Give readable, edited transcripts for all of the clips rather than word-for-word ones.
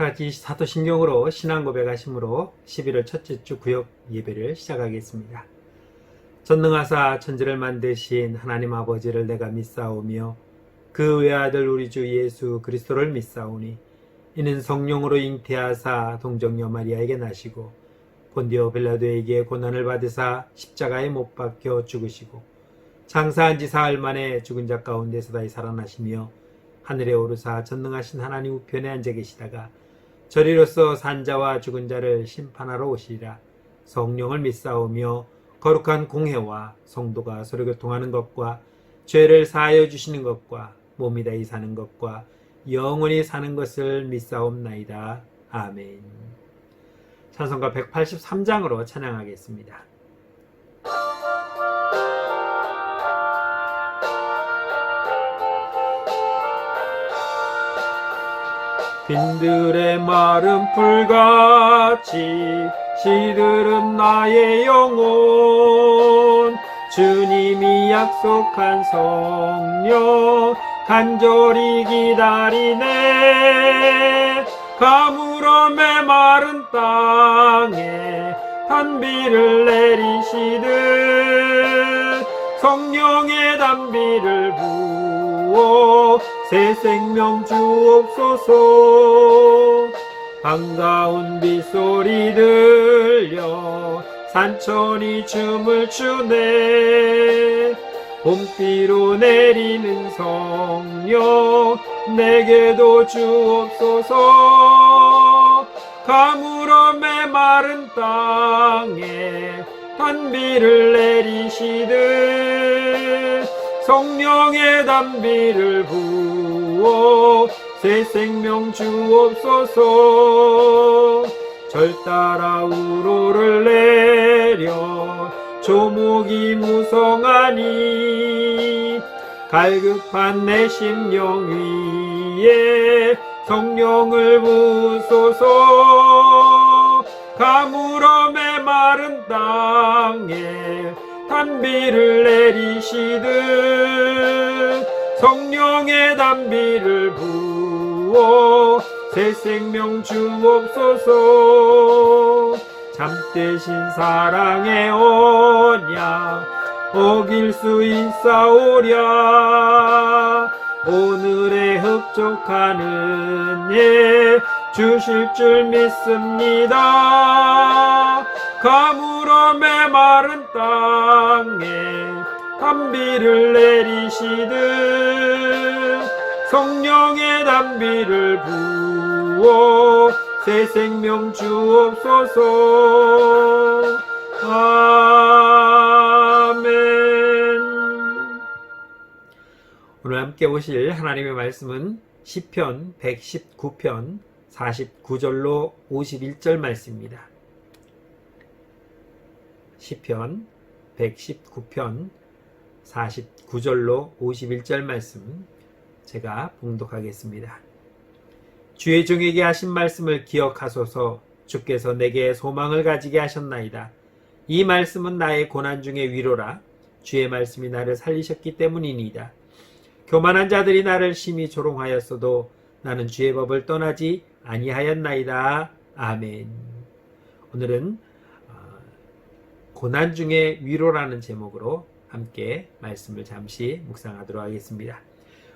가지 사도신경으로 신앙 고백하심으로 11월 첫째 주 구역 예배를 시작하겠습니다. 전능하사 천지를 만드신 하나님 아버지를 내가 믿사오며 그 외아들 우리 주 예수 그리스도를 믿사오니 이는 성령으로 잉태하사 동정녀 마리아에게 나시고 본디오 빌라도에게 고난을 받으사 십자가에 못 박혀 죽으시고 장사한 지 사흘 만에 죽은 자 가운데서 다시 살아나시며 하늘에 오르사 전능하신 하나님 우편에 앉아 계시다가 저리로서 산자와 죽은 자를 심판하러 오시리라. 성령을 믿사오며 거룩한 공회와 성도가 서로 교통하는 것과 죄를 사하여 주시는 것과 몸이 다히 사는 것과 영원히 사는 것을 믿사옵나이다. 아멘. 찬송가 183장으로 찬양하겠습니다. 빈들의 마른 풀같이 시들은 나의 영혼 주님이 약속한 성령 간절히 기다리네. 가물어 메마른 땅에 단비를 내리시듯 성령의 단비를 부어 새 생명 주옵소서. 반가운 빗소리 들려 산천이 춤을 추네. 봄비로 내리는 성령 내게도 주옵소서. 가물어 메마른 땅에 단비를 내리시듯 성령의 단비를 부어 새 생명 주옵소서. 절 따라 우로를 내려 조목이 무성하니 갈급한 내 심령 위에 성령을 부소서. 가물어 메마른 땅에 단비를 내리시듯 성령의 단비를 부어 새 생명 주옵소서. 잠대신 사랑의 언약 어길 수 있사오랴. 오늘의 흡족한 은혜 주실 줄 믿습니다. 가물어 메마른 땅에 단비를 내리시듯 성령의 단비를 부어 새 생명 주옵소서. 아멘. 오늘 함께 보실 하나님의 말씀은 시편 119편 49절로 51절 말씀입니다. 시편 119편 49절로 51절 말씀 제가 봉독하겠습니다. 주의 종에게 하신 말씀을 기억하소서. 주께서 내게 소망을 가지게 하셨나이다. 이 말씀은 나의 고난 중의 위로라. 주의 말씀이 나를 살리셨기 때문이니이다. 교만한 자들이 나를 심히 조롱하였어도 나는 주의 법을 떠나지 아니하였나이다. 아멘. 오늘은 고난 중의 위로라는 제목으로 함께 말씀을 잠시 묵상하도록 하겠습니다.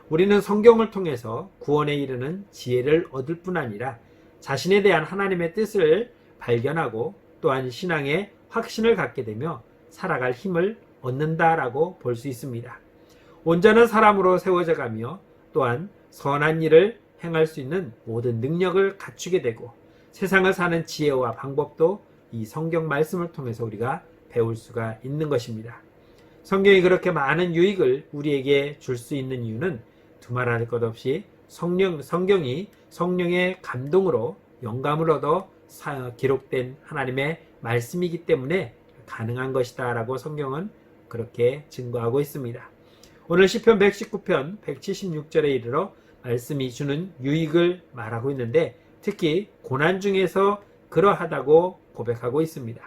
우리는 성경을 통해서 구원에 이르는 지혜를 얻을 뿐 아니라 자신에 대한 하나님의 뜻을 발견하고 또한 신앙의 확신을 갖게 되며 살아갈 힘을 얻는다라고 볼 수 있습니다. 온전한 사람으로 세워져 가며 또한 선한 일을 행할 수 있는 모든 능력을 갖추게 되고 세상을 사는 지혜와 방법도 이 성경 말씀을 통해서 우리가 배울 수가 있는 것입니다. 성경이 그렇게 많은 유익을 우리에게 줄 수 있는 이유는 두말할 것 없이 성경이 성령의 감동으로 영감을 얻어 기록된 하나님의 말씀이기 때문에 가능한 것이다 라고 성경은 그렇게 증거하고 있습니다. 오늘 시편 119편 176절에 이르러 말씀이 주는 유익을 말하고 있는데 특히 고난 중에서 그러하다고 고백하고 있습니다.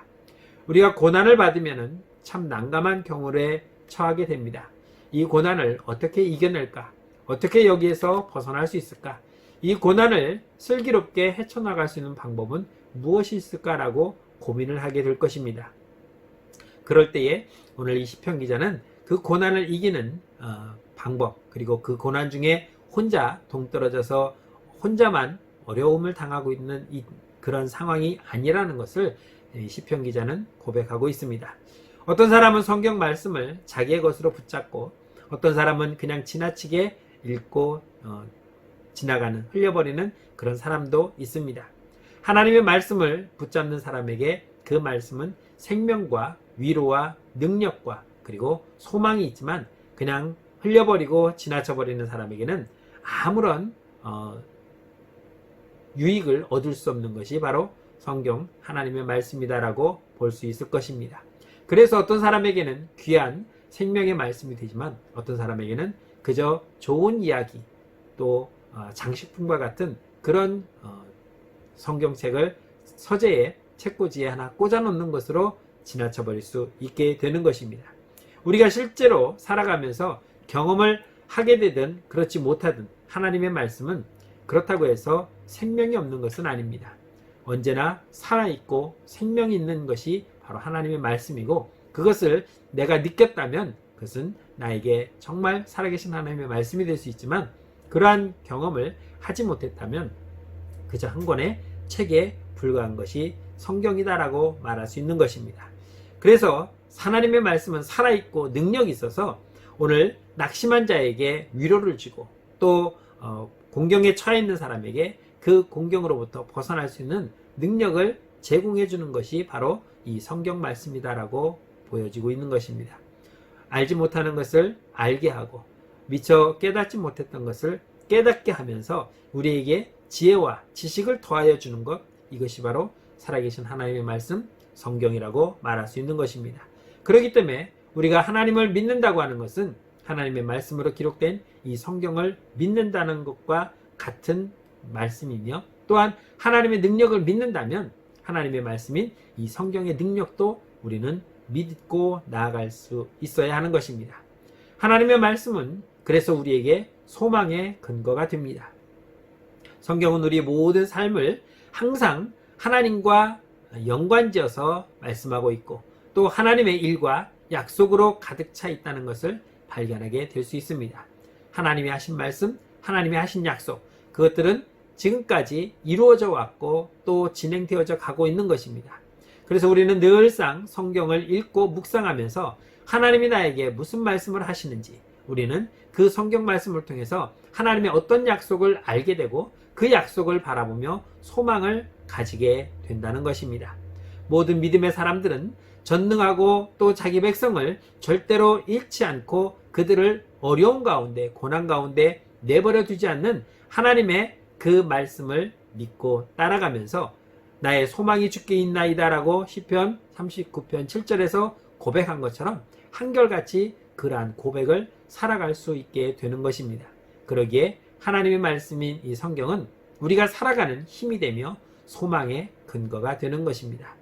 우리가 고난을 받으면 참 난감한 경우에 처하게 됩니다. 이 고난을 어떻게 이겨낼까? 어떻게 여기에서 벗어날 수 있을까? 이 고난을 슬기롭게 헤쳐나갈 수 있는 방법은 무엇이 있을까라고 고민을 하게 될 것입니다. 그럴 때에 오늘 이 시편 기자는 그 고난을 이기는 방법, 그리고 그 고난 중에 혼자 동떨어져서 혼자만 어려움을 당하고 있는 그런 상황이 아니라는 것을 시편 기자는 고백하고 있습니다. 어떤 사람은 성경 말씀을 자기의 것으로 붙잡고 어떤 사람은 그냥 지나치게 읽고 지나가는, 흘려버리는 그런 사람도 있습니다. 하나님의 말씀을 붙잡는 사람에게 그 말씀은 생명과 위로와 능력과 그리고 소망이 있지만, 그냥 흘려버리고 지나쳐버리는 사람에게는 아무런 유익을 얻을 수 없는 것이 바로 성경 하나님의 말씀이다라고 볼 수 있을 것입니다. 그래서 어떤 사람에게는 귀한 생명의 말씀이 되지만 어떤 사람에게는 그저 좋은 이야기, 또 장식품과 같은 그런 성경책을 서재에 책꽂이에 하나 꽂아 놓는 것으로 지나쳐 버릴 수 있게 되는 것입니다. 우리가 실제로 살아가면서 경험을 하게 되든 그렇지 못하든 하나님의 말씀은 그렇다고 해서 생명이 없는 것은 아닙니다. 언제나 살아있고 생명이 있는 것이 바로 하나님의 말씀이고, 그것을 내가 느꼈다면 그것은 나에게 정말 살아계신 하나님의 말씀이 될 수 있지만, 그러한 경험을 하지 못했다면 그저 한 권의 책에 불과한 것이 성경이다라고 말할 수 있는 것입니다. 그래서 하나님의 말씀은 살아있고 능력이 있어서 오늘 낙심한 자에게 위로를 주고, 또 공경에 처해 있는 사람에게 그 공경으로부터 벗어날 수 있는 능력을 제공해 주는 것이 바로 이 성경 말씀이다라고 보여지고 있는 것입니다. 알지 못하는 것을 알게 하고 미처 깨닫지 못했던 것을 깨닫게 하면서 우리에게 지혜와 지식을 더하여 주는 것, 이것이 바로 살아계신 하나님의 말씀, 성경이라고 말할 수 있는 것입니다. 그렇기 때문에 우리가 하나님을 믿는다고 하는 것은 하나님의 말씀으로 기록된 이 성경을 믿는다는 것과 같은 말씀이며, 또한 하나님의 능력을 믿는다면 하나님의 말씀인 이 성경의 능력도 우리는 믿고 나아갈 수 있어야 하는 것입니다. 하나님의 말씀은 그래서 우리에게 소망의 근거가 됩니다. 성경은 우리 모든 삶을 항상 하나님과 연관지어서 말씀하고 있고, 또 하나님의 일과 약속으로 가득 차 있다는 것을 발견하게 될 수 있습니다. 하나님이 하신 말씀, 하나님이 하신 약속, 그것들은 지금까지 이루어져 왔고 또 진행되어져 가고 있는 것입니다. 그래서 우리는 늘상 성경을 읽고 묵상하면서 하나님이 나에게 무슨 말씀을 하시는지, 우리는 그 성경 말씀을 통해서 하나님의 어떤 약속을 알게 되고 그 약속을 바라보며 소망을 가지게 된다는 것입니다. 모든 믿음의 사람들은 전능하고 또 자기 백성을 절대로 잃지 않고 그들을 어려움 가운데, 고난 가운데 내버려 두지 않는 하나님의 그 말씀을 믿고 따라가면서 나의 소망이 주께 있나이다 라고 시편 39편 7절에서 고백한 것처럼 한결같이 그러한 고백을 살아갈 수 있게 되는 것입니다. 그러기에 하나님의 말씀인 이 성경은 우리가 살아가는 힘이 되며 소망의 근거가 되는 것입니다.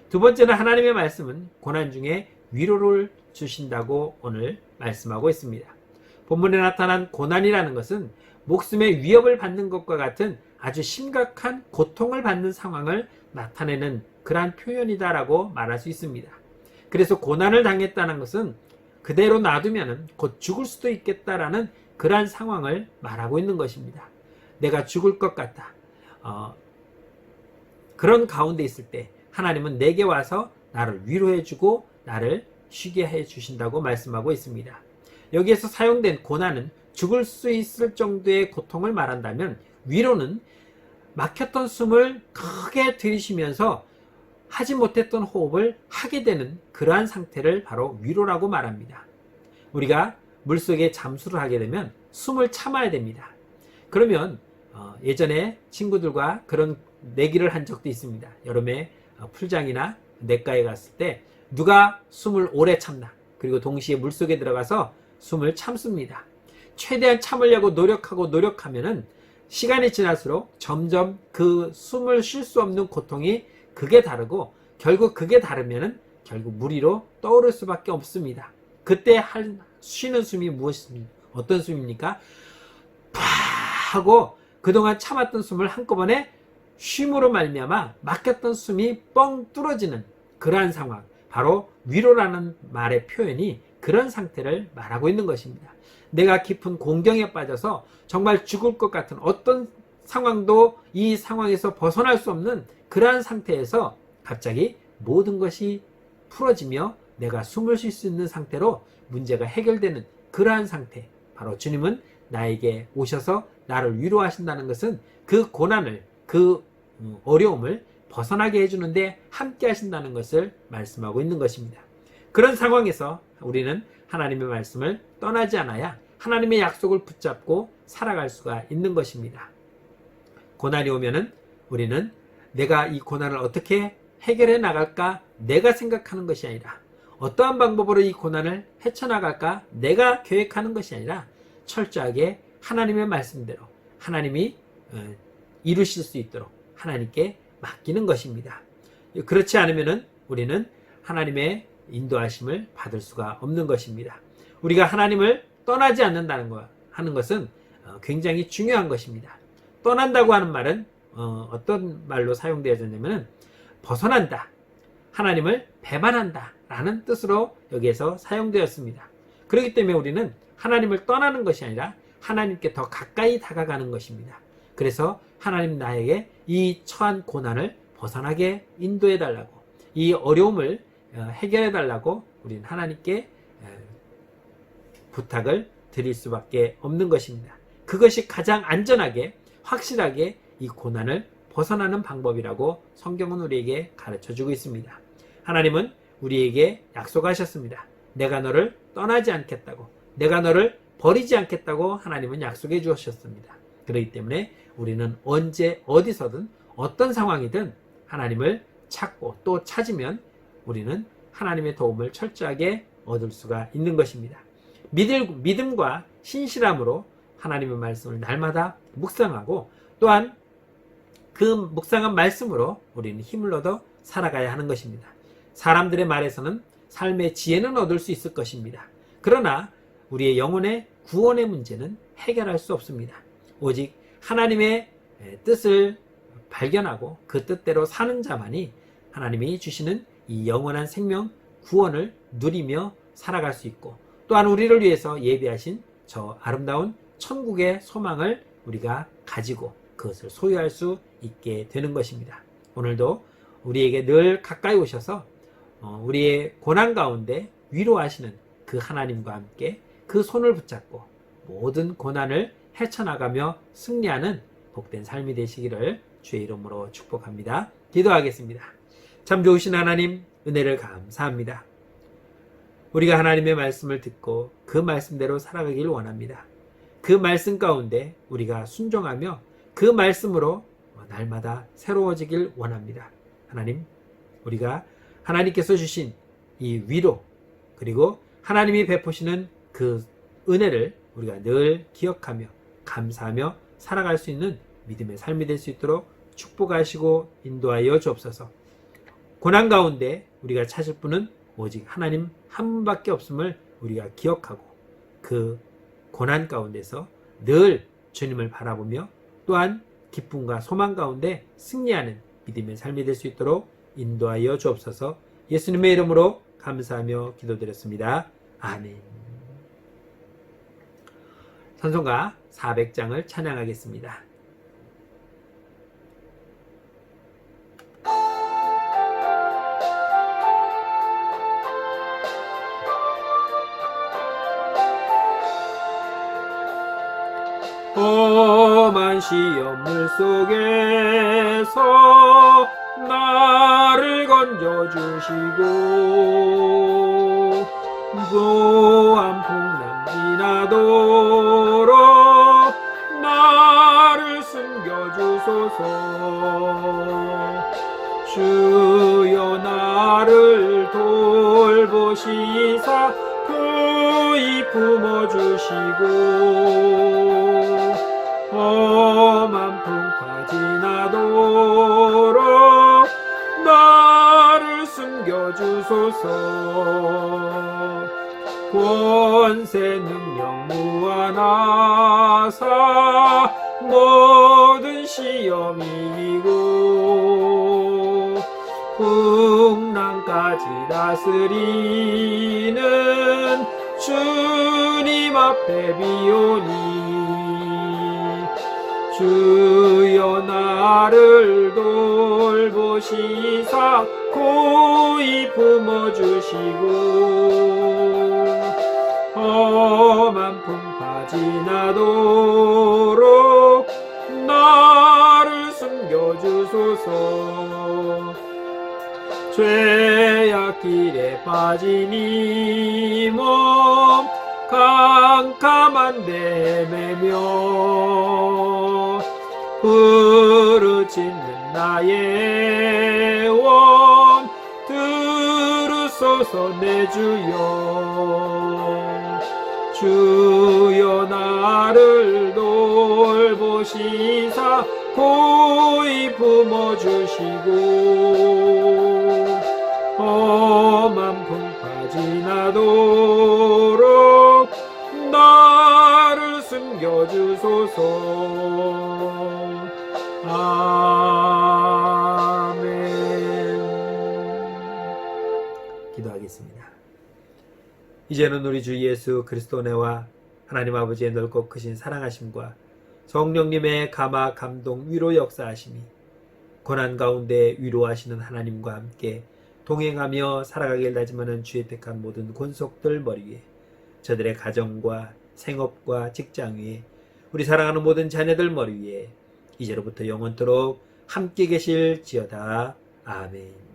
두 번째는 하나님의 말씀은 고난 중에 위로를 주신다고 오늘 말씀하고 있습니다. 본문에 나타난 고난이라는 것은 목숨의 위협을 받는 것과 같은 아주 심각한 고통을 받는 상황을 나타내는 그러한 표현이다라고 말할 수 있습니다. 그래서 고난을 당했다는 것은 그대로 놔두면 곧 죽을 수도 있겠다라는 그러한 상황을 말하고 있는 것입니다. 내가 죽을 것 같다. 그런 가운데 있을 때 하나님은 내게 와서 나를 위로해주고 나를 쉬게 해주신다고 말씀하고 있습니다. 여기에서 사용된 고난은 죽을 수 있을 정도의 고통을 말한다면, 위로는 막혔던 숨을 크게 들이쉬면서 하지 못했던 호흡을 하게 되는 그러한 상태를 바로 위로라고 말합니다. 우리가 물속에 잠수를 하게 되면 숨을 참아야 됩니다. 그러면 예전에 친구들과 그런 내기를 한 적도 있습니다. 여름에 풀장이나 냇가에 갔을 때 누가 숨을 오래 참나, 그리고 동시에 물속에 들어가서 숨을 참습니다. 최대한 참으려고 노력하면은 시간이 지날수록 점점 그 숨을 쉴 수 없는 고통이 극에 다르고, 결국 극에 다르면은 결국 물 위로 떠오를 수밖에 없습니다. 그때 쉬는 숨이 무엇입니까? 어떤 숨입니까? 파 하고 그동안 참았던 숨을 한꺼번에 쉼으로 말미암아 막혔던 숨이 뻥 뚫어지는 그러한 상황, 바로 위로라는 말의 표현이 그런 상태를 말하고 있는 것입니다. 내가 깊은 공경에 빠져서 정말 죽을 것 같은 어떤 상황도 이 상황에서 벗어날 수 없는 그러한 상태에서 갑자기 모든 것이 풀어지며 내가 숨을 쉴 수 있는 상태로 문제가 해결되는 그러한 상태, 바로 주님은 나에게 오셔서 나를 위로하신다는 것은 그 고난을, 그 어려움을 벗어나게 해주는데 함께 하신다는 것을 말씀하고 있는 것입니다. 그런 상황에서 우리는 하나님의 말씀을 떠나지 않아야 하나님의 약속을 붙잡고 살아갈 수가 있는 것입니다. 고난이 오면은 우리는 내가 이 고난을 어떻게 해결해 나갈까 내가 생각하는 것이 아니라, 어떠한 방법으로 이 고난을 헤쳐나갈까 내가 계획하는 것이 아니라 철저하게 하나님의 말씀대로 하나님이 이루실 수 있도록 하나님께 맡기는 것입니다. 그렇지 않으면 우리는 하나님의 인도하심을 받을 수가 없는 것입니다. 우리가 하나님을 떠나지 않는다는 거 하는 것은 굉장히 중요한 것입니다. 떠난다고 하는 말은 어떤 말로 사용되어졌냐면 벗어난다, 하나님을 배반한다 라는 뜻으로 여기에서 사용되었습니다. 그렇기 때문에 우리는 하나님을 떠나는 것이 아니라 하나님께 더 가까이 다가가는 것입니다. 그래서 하나님 나에게 이 처한 고난을 벗어나게 인도해 달라고, 이 어려움을 해결해 달라고 우리는 하나님께 부탁을 드릴 수밖에 없는 것입니다. 그것이 가장 안전하게 확실하게 이 고난을 벗어나는 방법이라고 성경은 우리에게 가르쳐주고 있습니다. 하나님은 우리에게 약속하셨습니다. 내가 너를 떠나지 않겠다고, 내가 너를 버리지 않겠다고 하나님은 약속해 주셨습니다. 그렇기 때문에 우리는 언제 어디서든 어떤 상황이든 하나님을 찾고 또 찾으면 우리는 하나님의 도움을 철저하게 얻을 수가 있는 것입니다. 믿음과 신실함으로 하나님의 말씀을 날마다 묵상하고 또한 그 묵상한 말씀으로 우리는 힘을 얻어 살아가야 하는 것입니다. 사람들의 말에서는 삶의 지혜는 얻을 수 있을 것입니다. 그러나 우리의 영혼의 구원의 문제는 해결할 수 없습니다. 오직 하나님의 뜻을 발견하고 그 뜻대로 사는 자만이 하나님이 주시는 이 영원한 생명 구원을 누리며 살아갈 수 있고, 또한 우리를 위해서 예비하신 저 아름다운 천국의 소망을 우리가 가지고 그것을 소유할 수 있게 되는 것입니다. 오늘도 우리에게 늘 가까이 오셔서 우리의 고난 가운데 위로하시는 그 하나님과 함께 그 손을 붙잡고 모든 고난을 헤쳐나가며 승리하는 복된 삶이 되시기를 주의 이름으로 축복합니다. 기도하겠습니다. 참 좋으신 하나님, 은혜를 감사합니다. 우리가 하나님의 말씀을 듣고 그 말씀대로 살아가기를 원합니다. 그 말씀 가운데 우리가 순종하며 그 말씀으로 날마다 새로워지길 원합니다. 하나님, 우리가 하나님께서 주신 이 위로, 그리고 하나님이 베푸시는 그 은혜를 우리가 늘 기억하며 감사하며 살아갈 수 있는 믿음의 삶이 될 수 있도록 축복하시고 인도하여 주옵소서. 고난 가운데 우리가 찾을 분은 오직 하나님 한 분밖에 없음을 우리가 기억하고 그 고난 가운데서 늘 주님을 바라보며 또한 기쁨과 소망 가운데 승리하는 믿음의 삶이 될 수 있도록 인도하여 주옵소서. 예수님의 이름으로 감사하며 기도드렸습니다. 아멘. 찬송가 400장을 찬양하겠습니다. 험한 시험물 속에서 나를 건져주시고 무한 풍랑 지나도록 나를 숨겨주소서. 주여 나를 돌보시사 부이 품어주시고 험한 풍파 지나도록 나를 숨겨주소서. 권세 능력 무한하사 모든 시험이고 풍랑까지 다스리는 주님 앞에 비오니 주여 나를 돌보시사 고이 품어주시고 험한 풍파 지나도록 나를 숨겨주소서. 죄악 길에 빠진 이 몸 캄캄한 데 매며 부르짖는 나의 원 들으소서 내 주여. 주여 나를 돌보시사 고이 품어주시고 험한 풍파 지나도록 나를 숨겨주소서. 아멘. 기도하겠습니다. 이제는 우리 주 예수 그리스도 은혜와 하나님 아버지의 넓고 크신 사랑하심과 성령님의 감화 감동 위로 역사하심이 고난 가운데 위로하시는 하나님과 함께 동행하며 살아가길 다짐하는 주의 택한 모든 권속들 머리 위에 저들의 가정과 생업과 직장 위에 우리 사랑하는 모든 자녀들 머리 위에 이제로부터 영원토록 함께 계실지어다. 아멘.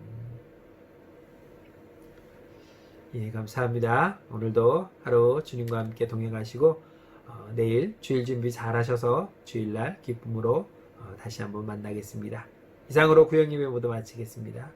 예, 감사합니다. 오늘도 하루 주님과 함께 동행하시고 내일 주일 준비 잘 하셔서 주일날 기쁨으로 다시 한번 만나겠습니다. 이상으로 구영님의 모두 마치겠습니다.